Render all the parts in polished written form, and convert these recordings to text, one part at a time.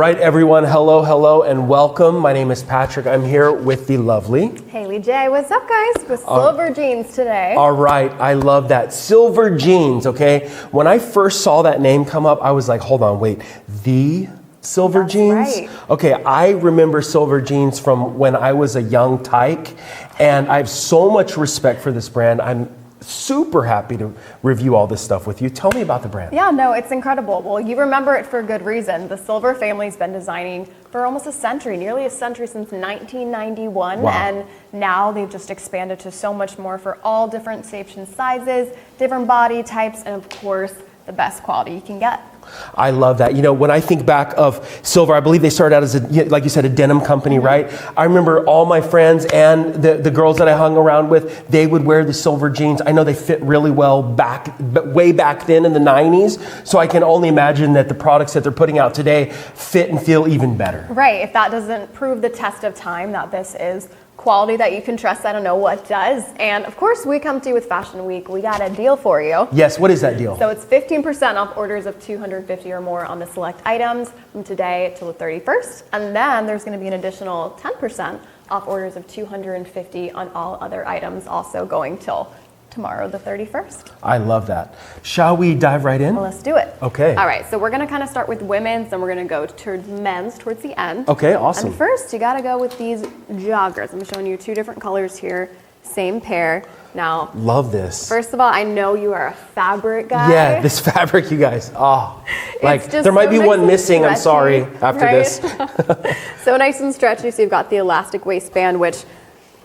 Right, everyone, hello, and welcome. My name is Patrick. I'm here with the lovely Haley J. What's up, guys? With silver jeans today. All right, I love that. Silver jeans, okay? When I first saw that name come up, I was like, hold on, wait, the silver That's jeans? right. Okay, I remember silver jeans from when I was a young tyke, and I have so much respect for this brand. I'm super happy to review all this stuff with you. Tell me about the brand. Yeah, no, it's incredible. Well, you remember it for good reason. The Silver family's been designing for almost a century, nearly a century since 1991. Wow. And now they've just expanded to so much more for all different shapes and sizes, different body types, and of course, the best quality you can get. I love that. You know, when I think back of Silver, I believe they started out as like you said, a denim company, right? I remember all my friends and the girls that I hung around with, they would wear the silver jeans. I know they fit really well way back then in the 90s. So I can only imagine that the products that they're putting out today fit and feel even better. Right. If that doesn't prove the test of time that this is quality that you can trust, I don't know what does. And of course, we come to you with Fashion Week. We got a deal for you. Yes, what is that deal? So it's 15% off orders of 250 or more on the select items from today till the 31st. And then there's going to be an additional 10% off orders of 250 on all other items, also going till tomorrow, the 31st. I love that. Shall we dive right in? Well, let's do it. Okay. All right, so we're going to kind of start with women's, then we're going to go towards men's towards the end. Okay, awesome. And first, you got to go with these joggers. I'm showing you two different colors here, same pair. Now, love this. first of all, I know you are a fabric guy. Yeah, this fabric, you guys. Oh, like It's just there might so be nice one and missing. I'm sorry stretchy, after right? this. So nice and stretchy. So you've got the elastic waistband, which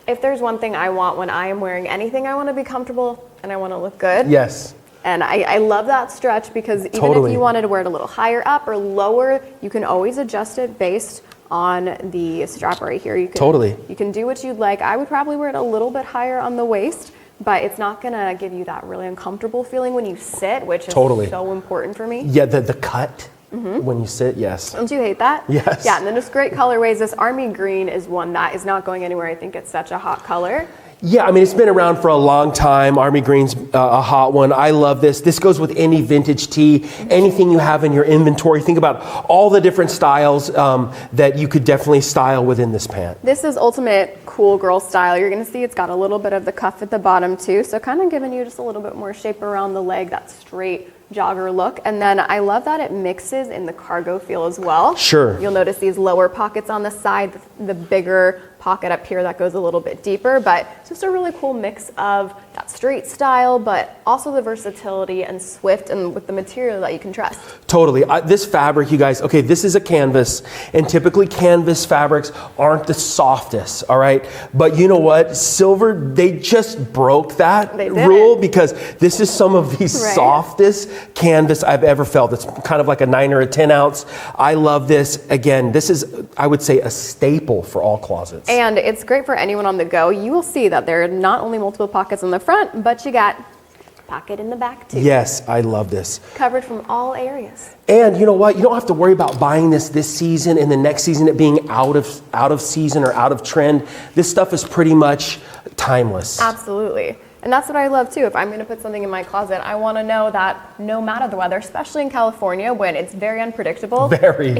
if there's one thing I want when I am wearing anything, I want to be comfortable and I want to look good. Yes. And I love that stretch because even Totally. if you wanted to wear it a little higher up or lower, you can always adjust it based on the strap right here. You can, Totally. You can do what you'd like. I would probably wear it a little bit higher on the waist, but it's not going to give you that really uncomfortable feeling when you sit, which is Totally. so important for me. Yeah, the cut when you sit, yes. Don't you hate that? Yes. Yeah, and then just great colorways. This army green is one that is not going anywhere. I think it's such a hot color. Yeah, I mean, it's been around for a long time. Army green's a hot one. I love this. This goes with any vintage tee, anything you have in your inventory. Think about all the different styles that you could definitely style within this pant. This is ultimate cool girl style. You're gonna see it's got a little bit of the cuff at the bottom too, so kind of giving you just a little bit more shape around the leg, that straight jogger look. And then I love that it mixes in the cargo feel as well. Sure. You'll notice these lower pockets on the side, the bigger pocket up here that goes a little bit deeper, but it's just a really cool mix of that straight style, but also the versatility and swift and with the material that you can trust. Totally. This fabric, you guys, okay, this is a canvas, and typically canvas fabrics aren't the softest, all right? But you know what? Silver, they just broke that rule because this is some of the softest canvas I've ever felt. It's kind of like a 9 or a 10 ounce. I love this. Again, this is, I would say, a staple for all closets. And it's great for anyone on the go. You will see that there are not only multiple pockets on the front, but you got a pocket in the back too. Yes, I love this. Covered from all areas. And you know what? You don't have to worry about buying this season and the next season it being out of season or out of trend. This stuff is pretty much timeless. Absolutely. And that's what I love too. If I'm going to put something in my closet, I want to know that no matter the weather, especially in California when it's very unpredictable,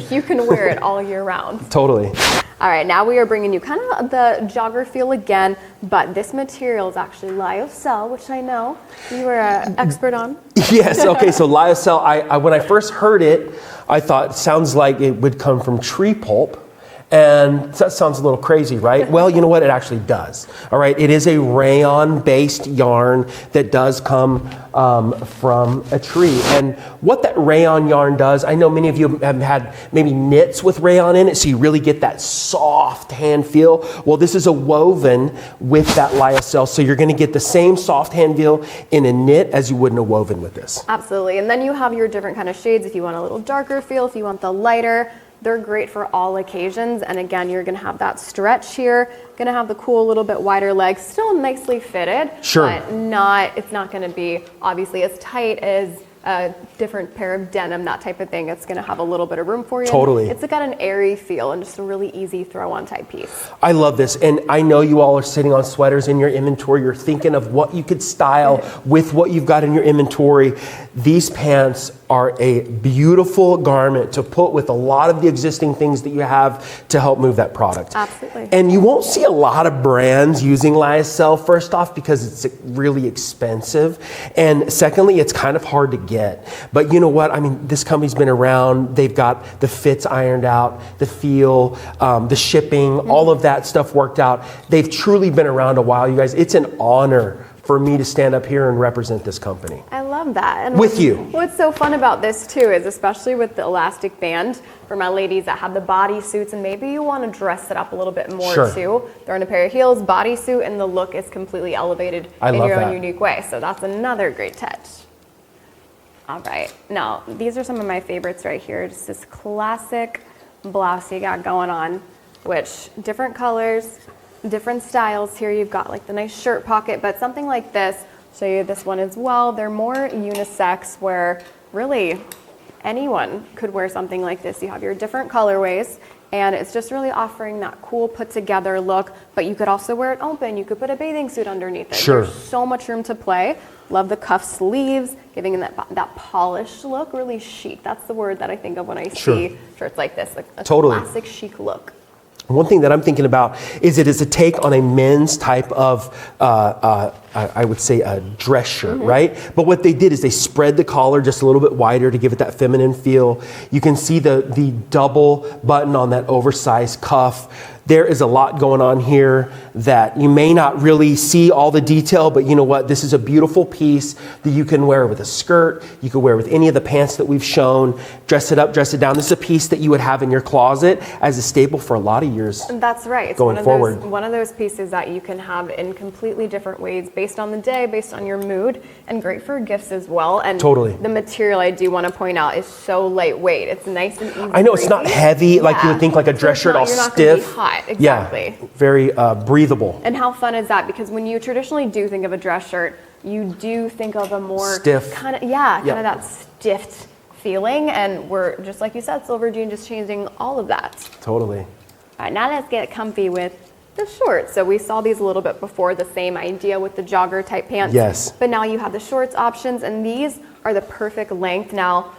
you can wear it all year round. Totally. All right, now we are bringing you kind of the jogger feel again, but this material is actually lyocell, which I know you are an expert on. Yes, okay, so lyocell, I when I first heard it, I thought it sounds like it would come from tree pulp. And that sounds a little crazy, right? Well, you know what? It actually does. All right, it is a rayon-based yarn that does come from a tree. And what that rayon yarn does, I know many of you have had maybe knits with rayon in it, so you really get that soft hand feel. Well, this is a woven with that lyocell, so you're gonna get the same soft hand feel in a knit as you would in a woven with this. Absolutely, and then you have your different kind of shades if you want a little darker feel, if you want the lighter. They're great for all occasions, and again, you're gonna have that stretch here, gonna have the cool little bit wider legs, still nicely fitted, sure, but it's not gonna be obviously as tight as a different pair of denim, that type of thing. It's gonna have a little bit of room for you. Totally. It's got an airy feel and just a really easy throw-on type piece. I love this, and I know you all are sitting on sweaters in your inventory. You're thinking of what you could style with what you've got in your inventory. These pants are a beautiful garment to put with a lot of the existing things that you have to help move that product. Absolutely. And you won't see a lot of brands using lyocell, first off, because it's really expensive. And secondly, it's kind of hard to get. But you know what? I mean, this company's been around. They've got the fits ironed out, the feel, the shipping, all of that stuff worked out. They've truly been around a while, you guys. It's an honor for me to stand up here and represent this company. I love that. And with you. What's so fun about this too is, especially with the elastic band, for my ladies that have the bodysuits and maybe you want to dress it up a little bit more too. Throw in a pair of heels, bodysuit, and the look is completely elevated in your own unique way. So that's another great touch. All right, now these are some of my favorites right here. Just this classic blouse you got going on, which different colors, different styles. Here you've got like the nice shirt pocket, but something like this, show you this one as well. They're more unisex, where really anyone could wear something like this. You have your different colorways, and it's just really offering that cool put together look, but you could also wear it open. You could put a bathing suit underneath it. Sure. There's so much room to play. Love the cuff sleeves, giving them that polished look, really chic. That's the word that I think of when I see shirts like this, like a classic chic look. One thing that I'm thinking about is it is a take on a men's type of, I would say, a dress shirt, right? But what they did is they spread the collar just a little bit wider to give it that feminine feel. You can see the double button on that oversized cuff. There is a lot going on here that you may not really see all the detail, but you know what? This is a beautiful piece that you can wear with a skirt. You could wear with any of the pants that we've shown. Dress it up, dress it down. This is a piece that you would have in your closet as a staple for a lot of years. That's right. It's going forward. One of those pieces that you can have in completely different ways based on the day, based on your mood, and great for gifts as well. And the material, I do want to point out, is so lightweight. It's nice and easy. I know it's not heavy like you would think, like a dress shirt all you're not stiff. Gonna be hot. Exactly. Yeah, very breathable. And how fun is that? Because when you traditionally do think of a dress shirt, you do think of a more stiff, kind of that stiff feeling. And we're, just like you said, Silver June just changing all of that. Totally. All right, now let's get comfy with the shorts. So we saw these a little bit before, the same idea with the jogger type pants. Yes. But now you have the shorts options, and these are the perfect length. Now,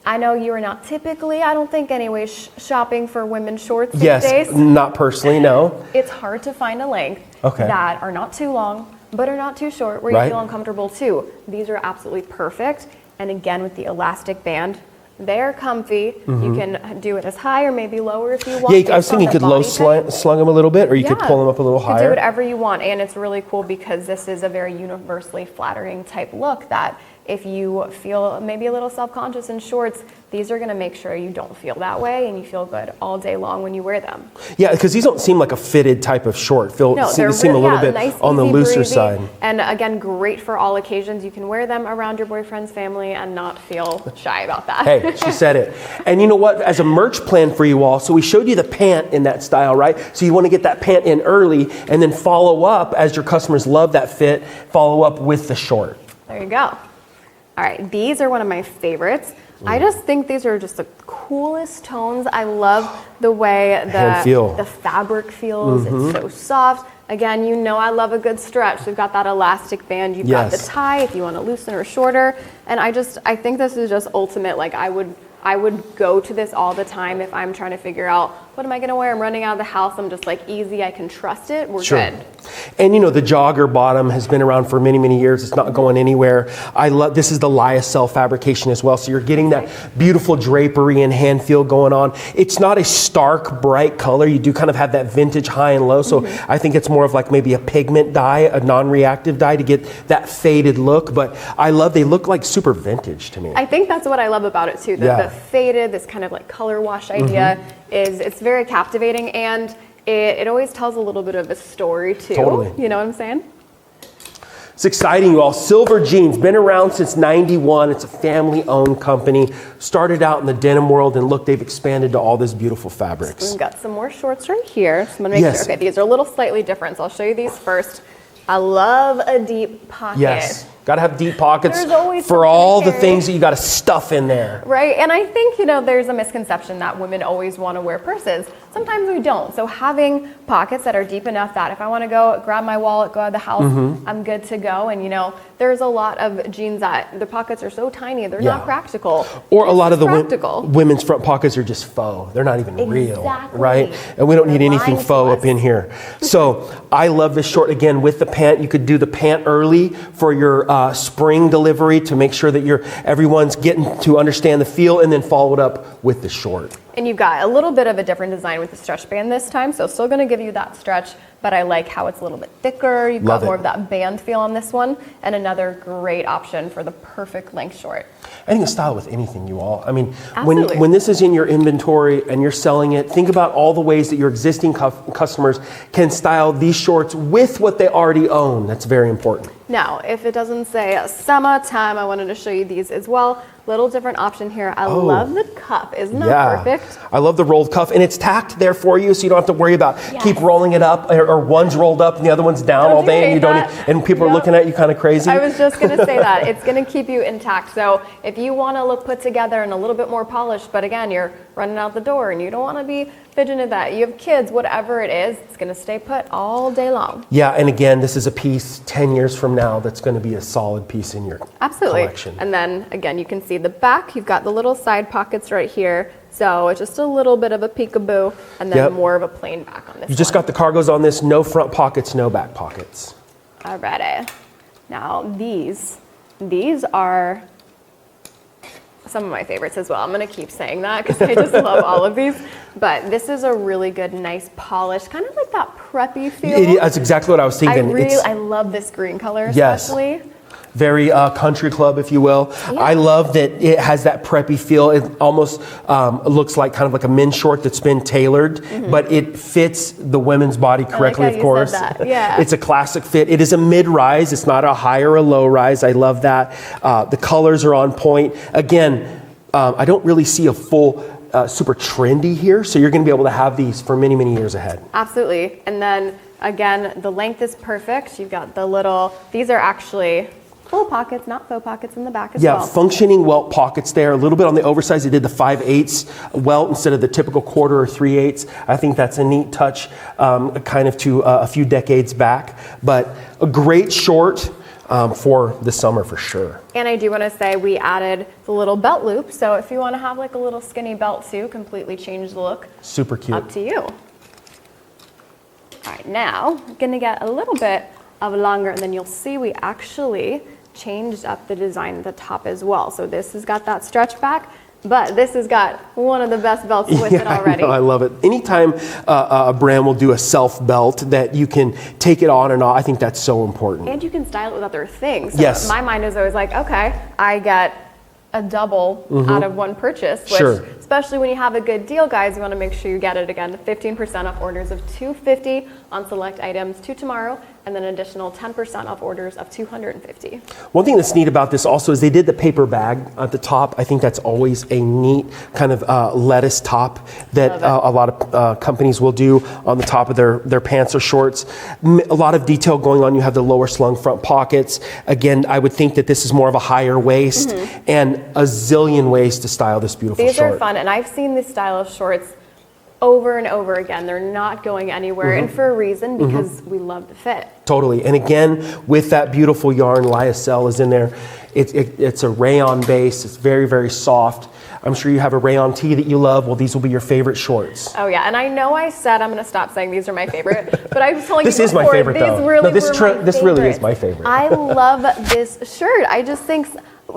I know you are not typically, I don't think anyway, shopping for women's shorts these days. Yes, not personally, no. It's hard to find a length that are not too long, but are not too short, where you feel uncomfortable too. These are absolutely perfect. And again, with the elastic band, they're comfy. You can do it as high or maybe lower if you want. Yeah, I was thinking you could low slung them a little bit, or you could pull them up a little higher. You can do whatever you want, and it's really cool because this is a very universally flattering type look that if you feel maybe a little self-conscious in shorts, these are going to make sure you don't feel that way and you feel good all day long when you wear them. Yeah, because these don't seem like a fitted type of short. No, they seem a little bit nice, on the easy, looser breezy, side. And again, great for all occasions. You can wear them around your boyfriend's family and not feel shy about that. Hey, she said it. And you know what? As a merch plan for you all, so we showed you the pant in that style, right? So you want to get that pant in early and then follow up, as your customers love that fit, follow up with the short. There you go. All right, these are one of my favorites. I just think these are just the coolest tones. I love the way the fabric feels. It's so soft. Again, you know I love a good stretch. We've got that elastic band. You've got the tie if you want to loosen or shorter. And I think this is just ultimate. Like I would go to this all the time if I'm trying to figure out what am I going to wear. I'm running out of the house. I'm just like easy. I can trust it. We're good. And you know, the jogger bottom has been around for many, many years. It's not going anywhere. This is the lyocell fabrication as well. So you're getting that beautiful drapery and hand feel going on. It's not a stark, bright color. You do kind of have that vintage high and low. So I think it's more of like maybe a pigment dye, a non-reactive dye to get that faded look. But they look like super vintage to me. I think that's what I love about it too. The faded, this kind of like color wash idea it's very captivating, and it always tells a little bit of a story too. Totally. You know what I'm saying? It's exciting, you all. Silver Jeans, been around since '91. It's a family-owned company. Started out in the denim world, and look, they've expanded to all these beautiful fabrics. We've got some more shorts right here. So I'm gonna make sure. Okay, these are a little slightly different, so I'll show you these first. I love a deep pocket. Yes. Got to have deep pockets for all the things that you got to stuff in there. Right, and I think, there's a misconception that women always want to wear purses. Sometimes we don't. So having pockets that are deep enough that if I want to go grab my wallet, go out of the house, I'm good to go. And, there's a lot of jeans that the pockets are so tiny, they're Yeah. not practical. Or a lot of the practical. women's front pockets are just faux. They're not even real, Exactly. right? And we don't need They're anything lying to faux us. up in here. So I love this short. Again, with the pant, you could do the pant early for your spring delivery to make sure that everyone's getting to understand the feel, and then follow it up with the short. And you've got a little bit of a different design with the stretch band this time, so still gonna give you that stretch, but I like how it's a little bit thicker. You've Love got more it. of that band feel on this one, and another great option for the perfect length short. I think style with anything, you all. I mean, Absolutely. when this is in your inventory and you're selling it, think about all the ways that your existing customers can style these shorts with what they already own. That's very important. Now, if it doesn't say summertime, I wanted to show you these as well. Little different option here. I love the cuff. Isn't that perfect? I love the rolled cuff, and it's tacked there for you, so you don't have to worry about Yes. keep rolling it up, or one's rolled up and the other one's down Don't all you day, and hate you don't. that? And people are Yep. looking at you kind of crazy. I was just going to say that. It's going to keep you intact. So if you want to look put together and a little bit more polished, but again, you're running out the door and you don't want to be fidgeting that. You have kids, whatever it is, it's going to stay put all day long. Yeah, and again, this is a piece 10 years from now that's going to be a solid piece in your Absolutely. collection. And then again, you can see the back. You've got the little side pockets right here. So it's just a little bit of a peekaboo, and then Yep. more of a plain back on this You just one. got the cargos on this, no front pockets, no back pockets. Alrighty. Now these are some of my favorites as well. I'm gonna keep saying that because I just love all of these. But this is a really good, nice polish, kind of like that preppy feel. That's exactly what I was thinking. I love this green color Yes. especially. Very country club, if you will. Yeah. I love that it has that preppy feel. It almost looks like kind of like a men's short that's been tailored, but it fits the women's body correctly, how of you course. said that. Yeah. It's a classic fit. It is a mid-rise. It's not a high or a low rise. I love that. The colors are on point. Again, I don't really see a full super trendy here, so you're going to be able to have these for many, many years ahead. Absolutely. And then again, the length is perfect. You've got the little, these are actually full pockets, not faux pockets in the back as well. Yeah, functioning welt pockets there. A little bit on the oversized. They did the 5/8 welt instead of the typical quarter or 3/8. I think that's a neat touch, kind of to a few decades back. But a great short for the summer for sure. And I do want to say we added the little belt loop. So if you want to have like a little skinny belt too, completely change the look. Super cute. Up to you. All right, now I'm going to get a little bit of longer, and then you'll see we actually changed up the design at the top as well. So this has got that stretch back, but this has got one of the best belts with it already. I love it. Anytime a brand will do a self belt that you can take it on and off, I think that's so important. And you can style it with other things. So Yes. my mind is always like, okay, I get a double out of one purchase, which Sure. especially when you have a good deal, guys, you want to make sure you get it again. 15% off orders of $250 on select items to tomorrow, and then an additional 10% off orders of $250. One thing that's neat about this also is they did the paper bag at the top. I think that's always a neat kind of lettuce top that a lot of companies will do on the top of their pants or shorts. A lot of detail going on. You have the lower slung front pockets. Again, I would think that this is more of a higher waist, and a zillion ways to style this beautiful These short. are fun, and I've seen this style of shorts over and over again. They're not going anywhere, and for a reason, because we love the fit. Totally. And again, with that beautiful yarn, lyocell is in there. It's a rayon base. It's very, very soft. I'm sure you have a rayon tee that you love. Well, these will be your favorite shorts. Oh yeah, and I know I said I'm going to stop saying these are my favorite, but I was telling This you is my before, favorite, these though. really No, this were my this really is favorite. my favorite. I love this shirt. I just think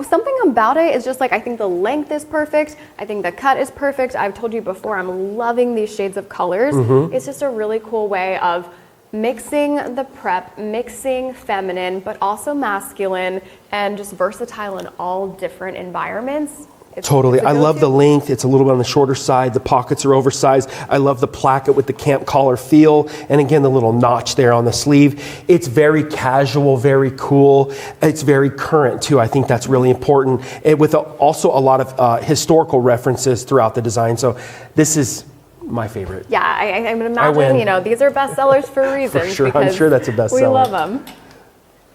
something about it is just like, I think the length is perfect. I think the cut is perfect. I've told you before, I'm loving these shades of colors. It's just a really cool way of mixing the prep, mixing feminine, but also masculine, and just versatile in all different environments. Totally. It's a I love the go-to. length. It's a little bit on the shorter side. The pockets are oversized. I love the placket with the camp collar feel. And again, the little notch there on the sleeve. It's very casual, very cool. It's very current too. I think that's really important. And with also a lot of historical references throughout the design. So this is my favorite. Yeah, I would win. imagine, you know, these are bestsellers for a reason. sure. I'm because sure that's a We bestseller. love them.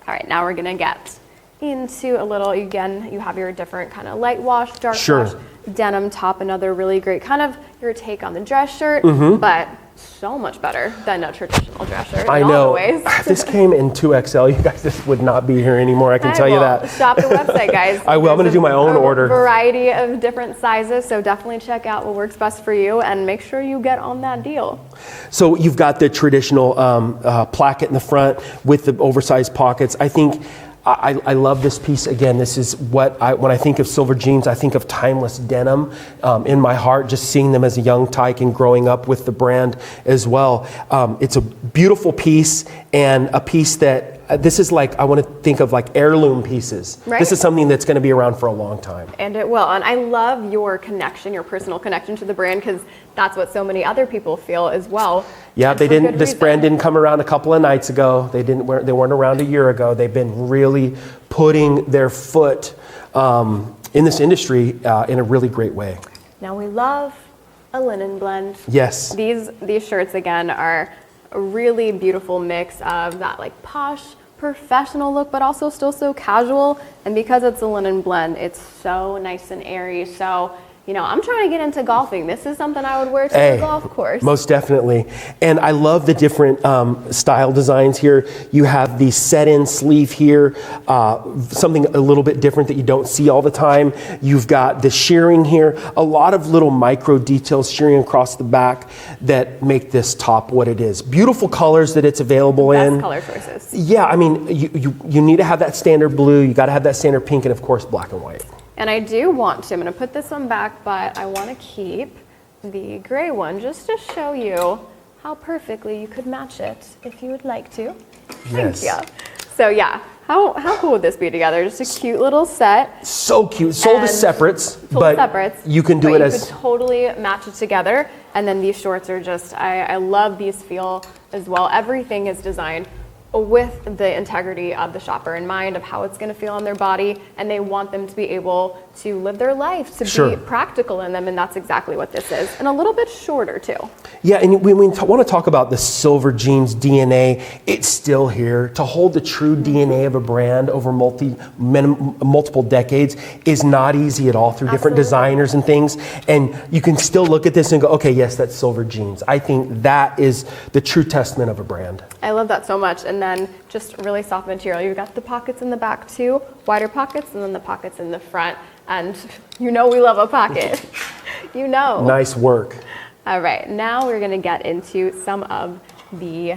All right, now we're gonna get into a little, again, you have your different kind of light wash, dark Sure. wash. denim top, another really great kind of your take on the dress shirt, but so much better than a traditional dress shirt. I in know. all the ways. If this came in 2XL, you guys just would not be here anymore. I can tell you that. Shop the website, guys. I will. I'm going to do my own order. Variety of different sizes, so definitely check out what works best for you and make sure you get on that deal. So you've got the traditional placket in the front with the oversized pockets. I think I love this piece. Again, this is what when I think of silver jeans, I think of timeless denim in my heart, just seeing them as a young tyke and growing up with the brand as well. It's a beautiful piece, and a piece that this is like, I want to think of like heirloom pieces. Right. This is something that's going to be around for a long time. And it will. And I love your connection, your personal connection to the brand, because that's what so many other people feel as well. Yeah, and they for didn't. good This reason. brand didn't come around a couple of nights ago. They weren't around a year ago. They've been really putting their foot in this industry in a really great way. Now we love a linen blend. Yes. These shirts again are a really beautiful mix of that like posh, professional look, but also still so casual. And because it's a linen blend, it's so nice and airy. So, you know, I'm trying to get into golfing. This is something I would wear to the golf course. Most definitely. And I love the different style designs here. You have the set-in sleeve here, something a little bit different that you don't see all the time. You've got the shearing here, a lot of little micro details shearing across the back that make this top what it is. Beautiful colors that it's available in. Best color choices. Yeah, I mean, you need to have that standard blue, you got to have that standard pink, and of course black and white. And I do want to, I'm going to put this one back, but I want to keep the gray one just to show you how perfectly you could match it if you would like to. Yes. Thank you. So yeah, how cool would this be together? Just a cute little set. So cute. Sold as separates, but separates, you can do but it you as... could totally match it together. And then these shorts are just, I love these feel as well. Everything is designed with the integrity of the shopper in mind, of how it's going to feel on their body, and they want them to be able to live their life, to Sure. be practical in them, and that's exactly what this is. And a little bit shorter too. Yeah, and we want to talk about the silver jeans DNA. It's still here. To hold the true DNA of a brand over multiple decades is not easy at all through different Absolutely. designers and things. And you can still look at this and go, okay, yes, that's silver jeans. I think that is the true testament of a brand. I love that so much. And then just really soft material. You've got the pockets in the back too, wider pockets, and then the pockets in the front. And you know we love a pocket. You know. Nice work. All right, now we're gonna get into some of the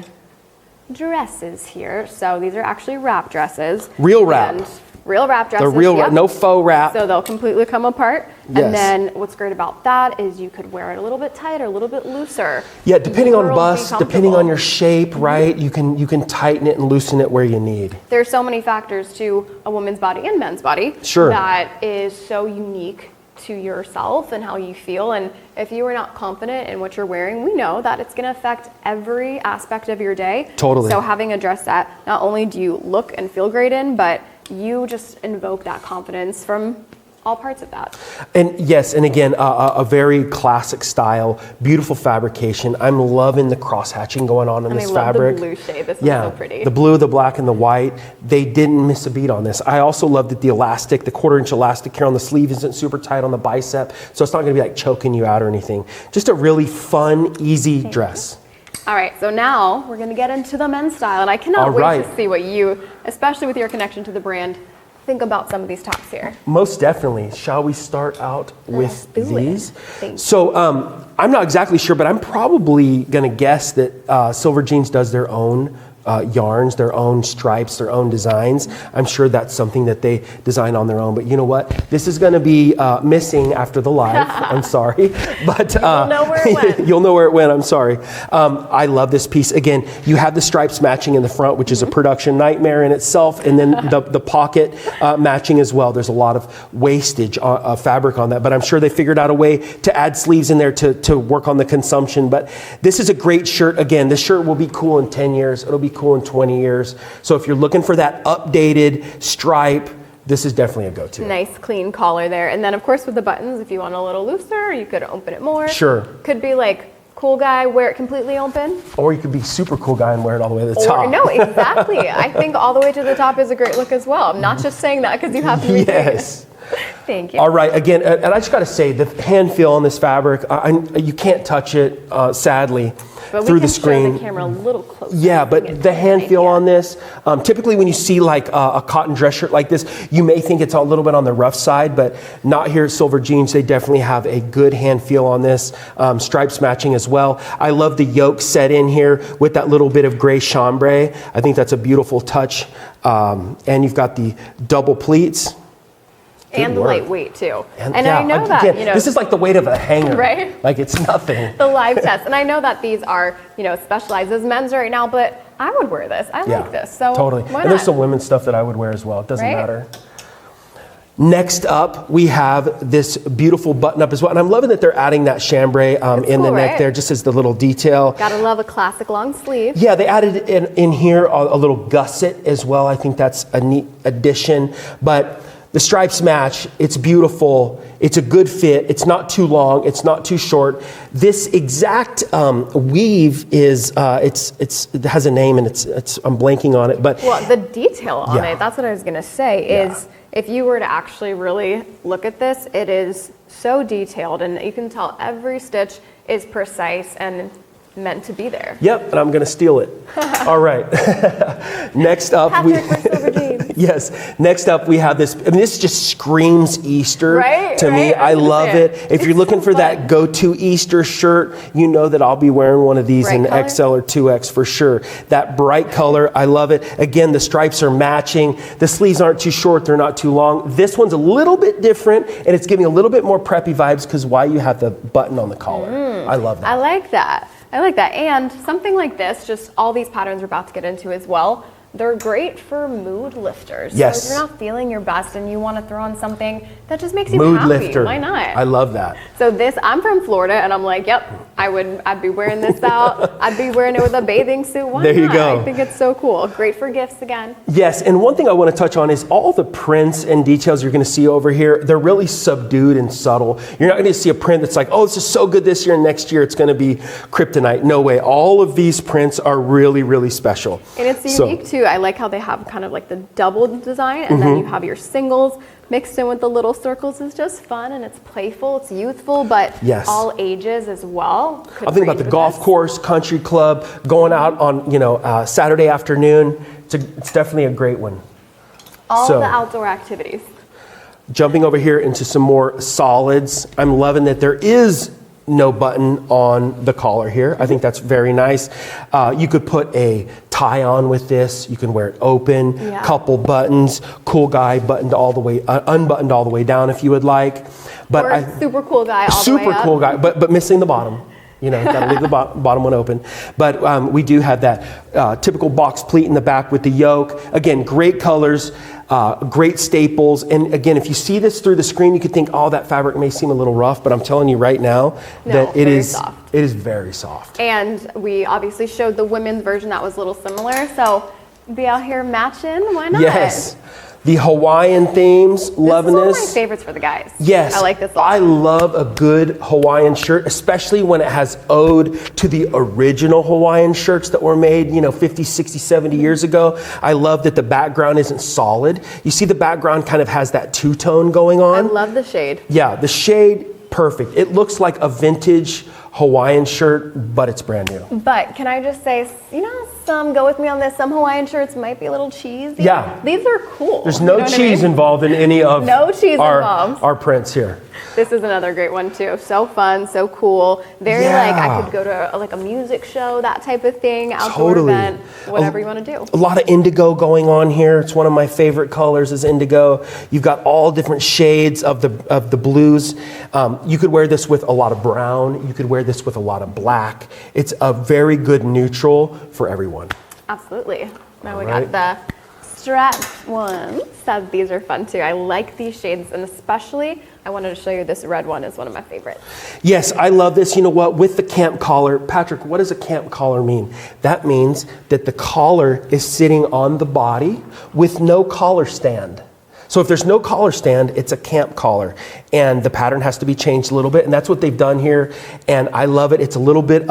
dresses here. So these are actually wrap dresses. Real wrap. And real wrap dresses. The real yep. wrap, no faux wrap. So they'll completely come apart. Yes. And then what's great about that is you could wear it a little bit tighter, a little bit looser. Yeah, depending on Girls be bust, depending comfortable. on your shape, right? You can tighten it and loosen it where you need. There's so many factors to a woman's body and men's body Sure. that is so unique to yourself and how you feel. And if you are not confident in what you're wearing, we know that it's going to affect every aspect of your day. Totally. So having a dress that not only do you look and feel great in, but you just invoke that confidence from all parts of that. And yes, and again, a very classic style, beautiful fabrication. I'm loving the cross hatching going on in And this I love fabric. the blue shade. This Yeah, is so pretty. the blue, the black, and the white. They didn't miss a beat on this. I also love that the elastic, the 1/4-inch elastic here on the sleeve isn't super tight on the bicep, so it's not going to be like choking you out or anything. Just a really fun, easy dress. All right, so now we're going to get into the men's style, and I cannot All wait right. to see what you, especially with your connection to the brand, think about some of these tops here. Most definitely. Shall we start out with do it. these? Thank you. So I'm not exactly sure, but I'm probably going to guess that Silver Jeans does their own yarns, their own stripes, their own designs. I'm sure that's something that they design on their own. But you know what? This is going to be missing after the live. I'm sorry. But You'll know where it went. You'll know where it went. I'm sorry. I love this piece. Again, you have the stripes matching in the front, which is a production nightmare in itself. And then the pocket matching as well. There's a lot of wastage of fabric on that. But I'm sure they figured out a way to add sleeves in there to work on the consumption. But this is a great shirt. Again, this shirt will be cool in 10 years. It'll be cool in 20 years. So if you're looking for that updated stripe, this is definitely a go-to. Nice clean collar there. And then of course with the buttons, if you want a little looser, you could open it more. Sure. Could be like cool guy, wear it completely open. Or you could be super cool guy and wear it all the way to the top. Or, no, exactly. I think all the way to the top is a great look as well. I'm not just saying that because you have to be Yes. Thank you. All right, again, and I just got to say, the hand feel on this fabric, you can't touch it, sadly, But through we the can show screen. the camera a little closer. Yeah, so you but get the hand an feel idea. on this, typically when you see like a cotton dress shirt like this, you may think it's a little bit on the rough side, but not here at Silver Jeans. They definitely have a good hand feel on this. Stripes matching as well. I love the yoke set in here with that little bit of gray chambray. I think that's a beautiful touch. And you've got the double pleats. And the work. lightweight too. And yeah, I know again, that, this is like the weight of a hanger. Right? Like it's nothing. the live test. And I know that these are, specialized as men's right now, but I would wear this. I like this. So totally. why And there's not? some women's stuff that I would wear as well. It doesn't Right? matter. Next up, we have this beautiful button up as well. And I'm loving that they're adding that chambray in the cool, neck right? there, just as the little detail. Gotta love a classic long sleeve. Yeah, they added in here a little gusset as well. I think that's a neat addition. But the stripes match. It's beautiful. It's a good fit. It's not too long. It's not too short. This exact weave is it has a name and it's I'm blanking on it. But Well, the detail on Yeah. it, that's what I was gonna say, is if you were to actually really look at this, it is so detailed and you can tell every stitch is precise and meant to be there. yep, and I'm gonna steal it. All right. Next up, Patrick for Silver Jeans. Yes. Next up, we have this. I mean, this just screams Easter Right, to me. right. I love understand. it. If you're It's looking so for fun. that go-to Easter shirt, you know that I'll be wearing one of these Bright in color? XL or 2X for sure. That bright color, I love it. Again, the stripes are matching. The sleeves aren't too short. They're not too long. This one's a little bit different, and it's giving a little bit more preppy vibes because why you have the button on the collar. I love that. I like that. I like that. And something like this, just all these patterns we're about to get into as well, they're great for mood lifters. Yes. So if you're not feeling your best and you want to throw on something that just makes you Mood happy, lifter. why not? I love that. So this, I'm from Florida, and I'm like, yep, I'd be wearing this out. I'd be wearing it with a bathing suit. Why There you not? go. I think it's so cool. Great for gifts again. Yes, and one thing I want to touch on is all the prints and details you're going to see over here. They're really subdued and subtle. You're not going to see a print that's like, oh, this is so good this year, and next year it's going to be kryptonite. No way. All of these prints are really, really special. And it's So- unique too. I like how they have kind of like the double design, and then you have your singles mixed in with the little circles. Is just fun and it's playful, it's youthful, but Yes. all ages as well. Could I'm thinking about range the with golf this. course, country club, going out on Saturday afternoon. It's definitely a great one. All So- the outdoor activities. Jumping over here into some more solids. I'm loving that there is no button on the collar here. I think that's very nice. You could put a tie on with this. You can wear it open, Yeah. couple buttons, cool guy buttoned all the way, unbuttoned all the way down if you would like. But Or super cool guy all the way super up. cool guy, but missing the bottom. Got to leave the bottom one open. But we do have that typical box pleat in the back with the yoke. Again, great colors, great staples. And again, if you see this through the screen, you could think, oh, that fabric may seem a little rough. But I'm telling you right now No, that it very is soft. it is very soft. And we obviously showed the women's version that was a little similar. So be out here matching, why not? Yes. The Hawaiian themes, loving This is one of this. my favorites for the guys. Yes. I like this a lot. I love a good Hawaiian shirt, especially when it has ode to the original Hawaiian shirts that were made, 50, 60, 70 years ago. I love that the background isn't solid. You see the background kind of has that two-tone going I on. love the shade. Yeah, the shade, perfect. It looks like a vintage Hawaiian shirt, but it's brand new. But can I just say, some go with me on this. Some Hawaiian shirts might be a little cheesy. Yeah. These are cool. There's no You know what I cheese mean? involved in any of No cheese involved. our prints here. This is another great one too. So fun, so cool. Very like I could go to a music show, that type of thing, outdoor Totally. event, whatever you want to do. A lot of indigo going on here. It's one of my favorite colors is indigo. You've got all different shades of the blues. You could wear this with a lot of brown. You could wear this with a lot of black. It's a very good neutral for everyone. Absolutely. Now we right. got the strap ones. So these are fun too. I like these shades, and especially I wanted to show you this red one is one of my favorites. Yes, I love this. You know what? With the camp collar, Patrick, what does a camp collar mean? That means that the collar is sitting on the body with no collar stand. So if there's no collar stand, it's a camp collar, and the pattern has to be changed a little bit, and that's what they've done here, and I love it. It's has a little bit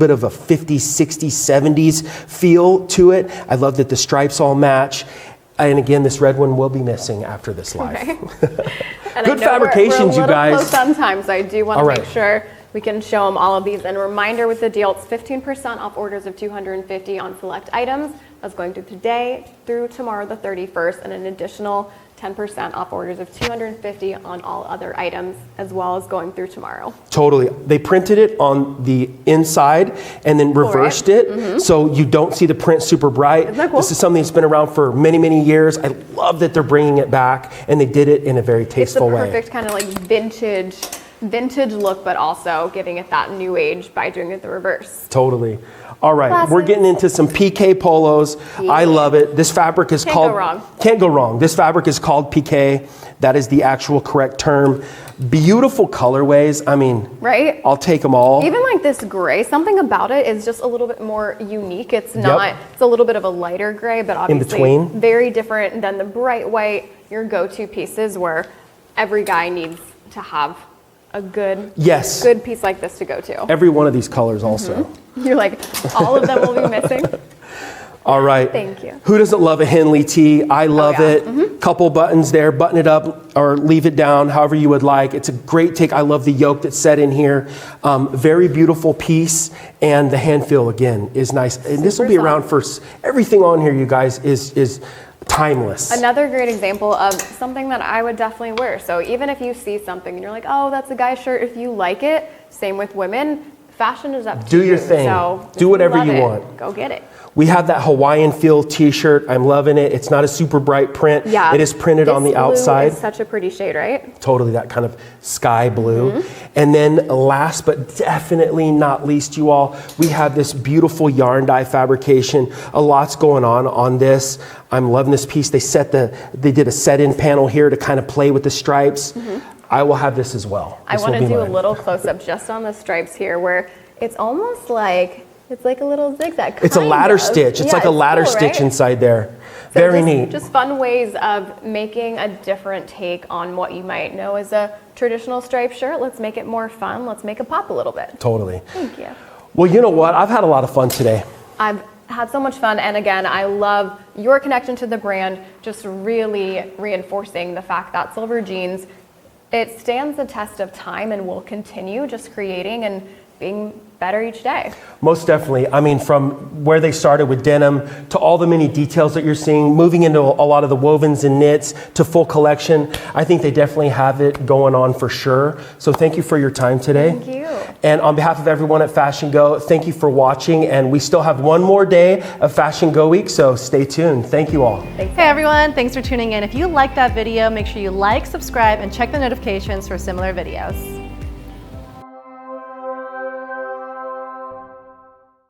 of a 50s, 60s, 70s feel to it. I love that the stripes all match. And again, this red one will be missing after this live. Okay. And Good I know fabrications, we're you guys. close on time, so I do want All to right. make sure we can show them all of these. And a reminder with the deal, it's 15% off orders of 250 on select items. That's going through today through tomorrow, the 31st, and an additional 10% off orders of 250 on all other items, as well as going through tomorrow. Totally. They printed it on the inside and then reversed it, so you don't see the print super bright. Isn't that cool? This is something that's been around for many, many years. I love that they're bringing it back, and they did it in a very tasteful way. It's the perfect kind of like vintage look, but also giving it that new age by doing it the reverse. Totally. All right, Classic. we're getting into some PK polos. I love it. This fabric is Can't called... go wrong. Can't go wrong. This fabric is called PK. That is the actual correct term. Beautiful colorways. I mean, Right? I'll take them all. Even like this gray, something about it is just a little bit more unique. It's not, it's a little bit of a lighter gray, but obviously between. very different than the bright white, your go-to pieces where every guy needs to have a good piece like this to go to. Every one of these colors also. You're like, all of them will be missing. All right. Thank you. Who doesn't love a Henley tee? I love yeah. it. Couple buttons there, button it up or leave it down, however you would like. It's a great take. I love the yoke that's set in here. Very beautiful piece, and the hand feel again is nice. And this will be around for everything on here, you guys, is timeless. Another great example of something that I would definitely wear. So even if you see something and you're like, oh, that's a guy's shirt, if you like it, same with women, fashion is up to you. Do your thing. So do whatever you want. Go get it. We have that Hawaiian feel t-shirt. I'm loving it. It's not a super bright print. Yeah. It is printed on the outside. Blue is such a pretty shade, right? Totally, that kind of sky blue. And then last but definitely not least, you all, we have this beautiful yarn dye fabrication. A lot's going on this. I'm loving this piece. They did a set-in panel here to kind of play with the stripes. I will have this as well. I want to do a little close-up just on the stripes here where it's almost like, it's like a little zigzag. It's a ladder stitch. It's like a ladder stitch inside there. So Very neat. Just fun ways of making a different take on what you might know as a traditional striped shirt. Let's make it more fun. Let's make it pop a little bit. Totally. Thank you. Well, you know what? I've had a lot of fun today. I've had so much fun, and again, I love your connection to the brand, just really reinforcing the fact that Silver Jeans, it stands the test of time and will continue just creating and being better each day. Most definitely. I mean, from where they started with denim to all the many details that you're seeing, moving into a lot of the wovens and knits to full collection, I think they definitely have it going on for sure. So thank you for your time today. Thank you. And on behalf of everyone at FashionGo, thank you for watching. And we still have one more day of FashionGo week, so stay tuned. Thank you all. Thanks. Hey everyone, thanks for tuning in. If you liked that video, make sure you like, subscribe, and check the notifications for similar videos.